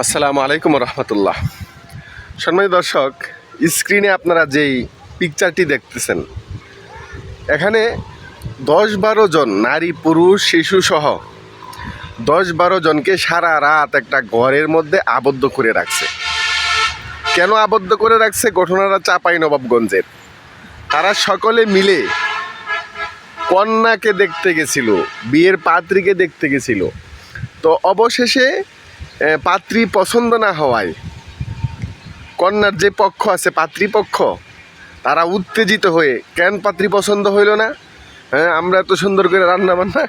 আসসালামু আলাইকুম রহমতুল্লাহ। সম্মানিত দর্শক, স্ক্রিনে আপনারা যেই পিকচারটি দেখতেছেন, এখানে 10-12 জন নারী পুরুষ শিশু সহ 10-12 জনকে সারা রাত একটা ঘরের মধ্যে আবদ্ধ করে রাখছে। কেন আবদ্ধ করে রাখছে? ঘটনাটা চাঁপাইনবাবগঞ্জের। তারা সকলে মিলে কন্যাকে দেখতে গেছিল, বিয়ের পাত্রীকে দেখতে গেছিল। তো অবশেষে পাত্রী পছন্দ না হওয়ায় কন্যার যে পক্ষ আছে, পাত্রীপক্ষ, তারা উত্তেজিত হয়ে, কেন পাত্রী পছন্দ হইল না? হ্যাঁ, আমরা এত সুন্দর করে রান্না বান্না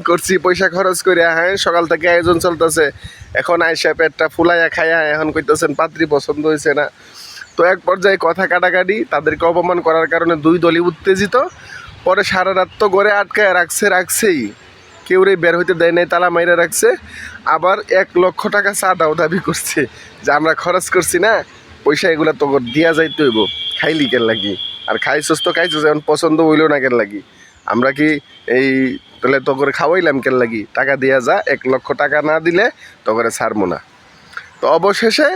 করছি, পয়সা খরচ করে, হ্যাঁ সকাল থেকে আয়োজন চলতেছে, এখন আইসা পেটটা ফুলাইয়া খাইয়া এখন কইতেছেন পাত্রী পছন্দ হয়েছে না। তো এক পর্যায়ে কথা কাটাকাটি, তাদেরকে অপমান করার কারণে দুই দলই উত্তেজিত। পরে সারা রাত তো ঘরে আটকায় রাখছেই, কেউরে বের হইতে দেয় নাই, তালা মাইরা রাখছে। আবার 1 লক্ষ টাকা চাঁদাও দাবি করছে যে আমরা খরচ করছি না, পয়সা এগুলো তো দিয়া যাইতে হইব, খাইলি কেন লাগি, আর খাইছস তো খাইছস, এখন পছন্দ হইল না কেন লাগি, আমরা কি এই তাহলে তো করে খাওয়াইলাম কেন লাগি, টাকা দিয়া যা, 1 লক্ষ টাকা না দিলে তো করে ছাড়বো না। তো অবশেষে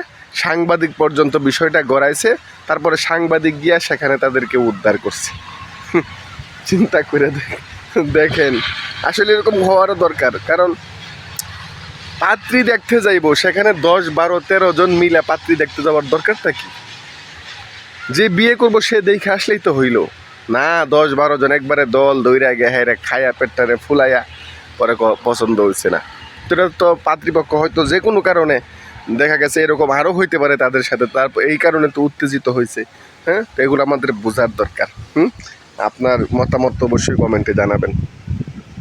সাংবাদিক পর্যন্ত বিষয়টা গড়াইছে, তারপরে সাংবাদিক গিয়া সেখানে তাদেরকে উদ্ধার করছে। চিন্তা করে দেখেন, আসলে এরকম হওয়ারও দরকার। কারণ পাত্রী দেখতে যাইব, সেখানে 10-12-13 জন মিলে পাত্রী দেখতে যাওয়ার দরকারটা কি? যে বিয়ে করব সে দেখে আসলেই তো হইল না। 10-12 জন একবারে দল দৌড়া গেহাইরা খায়া পেটটারে ফুলাইয়া পরে পছন্দ হয়েছে না। তো এটা তো পাত্রীপক্ষ হয়তো যে কোনো কারণে দেখা গেছে এরকম আরও হইতে পারে তাদের সাথে, তারপর এই কারণে তো উত্তেজিত হয়েছে। হ্যাঁ, তো এগুলো আমাদের বোঝার দরকার। আপনার মতামত অবশ্যই কমেন্টে জানাবেন।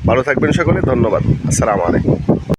ভালো থাকবেন সকলে, ধন্যবাদ। আসসালামু আলাইকুম।